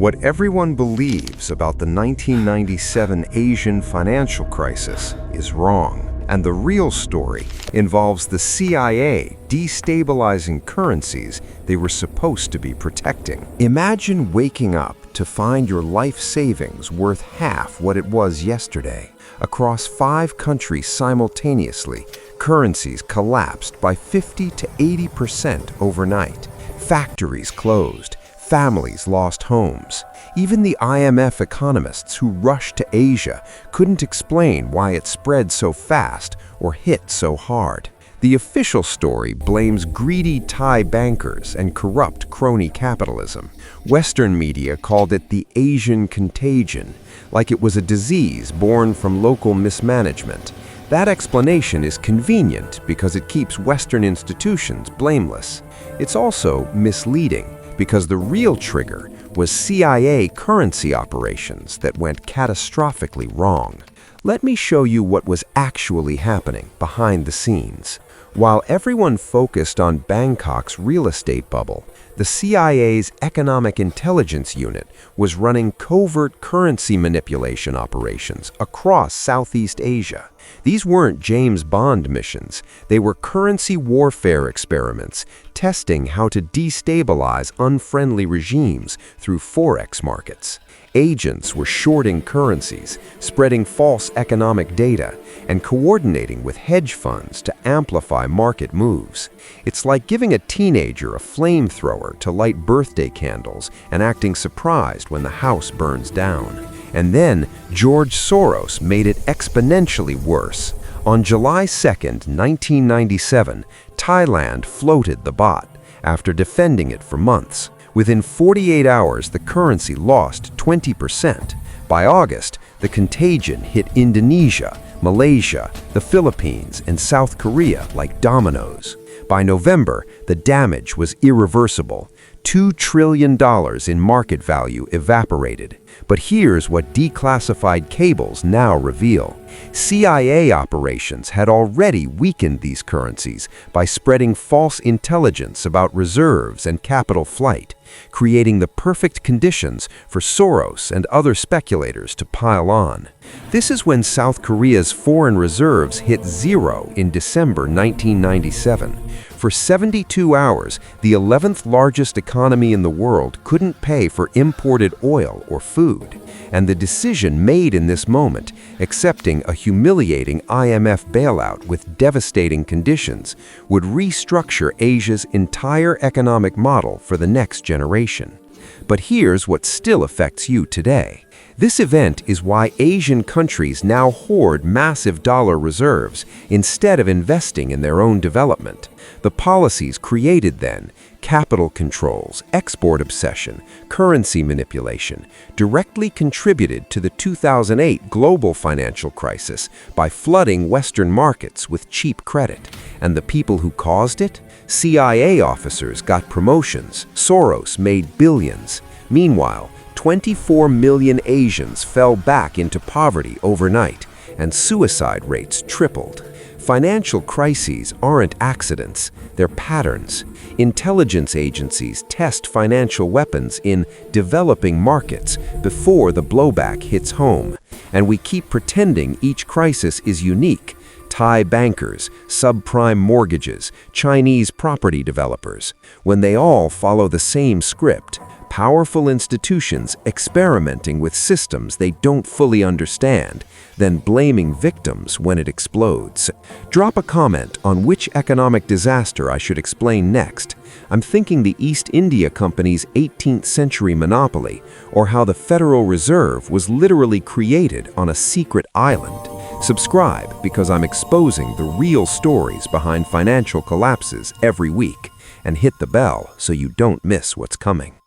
What everyone believes about the 1997 Asian financial crisis is wrong, and the real story involves the CIA destabilizing currencies they were supposed to be protecting. Imagine waking up to find your life savings worth half what it was yesterday. Across 5 countries simultaneously, currencies collapsed by 50 to 80% overnight. Factories closed. Families lost homes. Even the IMF economists who rushed to Asia couldn't explain why it spread so fast or hit so hard. The official story blames greedy Thai bankers and corrupt crony capitalism. Western media called it the Asian contagion, like it was a disease born from local mismanagement. That explanation is convenient because it keeps Western institutions blameless. It's also misleading, because the real trigger was CIA currency operations that went catastrophically wrong. Let me show you what was actually happening behind the scenes. While everyone focused on Bangkok's real estate bubble, the CIA's Economic Intelligence Unit was running covert currency manipulation operations across Southeast Asia. These weren't James Bond missions. They were currency warfare experiments, testing how to destabilize unfriendly regimes through forex markets. Agents were shorting currencies, spreading false economic data, and coordinating with hedge funds to amplify market moves. It's like giving a teenager a flamethrower to light birthday candles and acting surprised when the house burns down. And then George Soros made it exponentially worse. On July 2, 1997, Thailand floated the baht after defending it for months. Within 48 hours, the currency lost 20%. By August, the contagion hit Indonesia, Malaysia, the Philippines, and South Korea like dominoes. By November, the damage was irreversible. $2 trillion in market value evaporated. But here's what declassified cables now reveal. CIA operations had already weakened these currencies by spreading false intelligence about reserves and capital flight, creating the perfect conditions for Soros and other speculators to pile on. This is when South Korea's foreign reserves hit zero in December 1997. For 72 hours, the 11th largest economy in the world couldn't pay for imported oil or food. And the decision made in this moment, accepting a humiliating IMF bailout with devastating conditions, would restructure Asia's entire economic model for the next generation. But here's what still affects you today. This event is why Asian countries now hoard massive dollar reserves instead of investing in their own development. The policies created then, capital controls, export obsession, currency manipulation, directly contributed to the 2008 global financial crisis by flooding Western markets with cheap credit. And the people who caused it? CIA officers got promotions. Soros made billions. Meanwhile, 24 million Asians fell back into poverty overnight, and suicide rates tripled. Financial crises aren't accidents, they're patterns. Intelligence agencies test financial weapons in developing markets before the blowback hits home. And we keep pretending each crisis is unique. Thai bankers, subprime mortgages, Chinese property developers, when they all follow the same script. Powerful institutions experimenting with systems they don't fully understand, then blaming victims when it explodes. Drop a comment on which economic disaster I should explain next. I'm thinking the East India Company's 18th century monopoly, or how the Federal Reserve was literally created on a secret island. Subscribe because I'm exposing the real stories behind financial collapses every week, and hit the bell so you don't miss what's coming.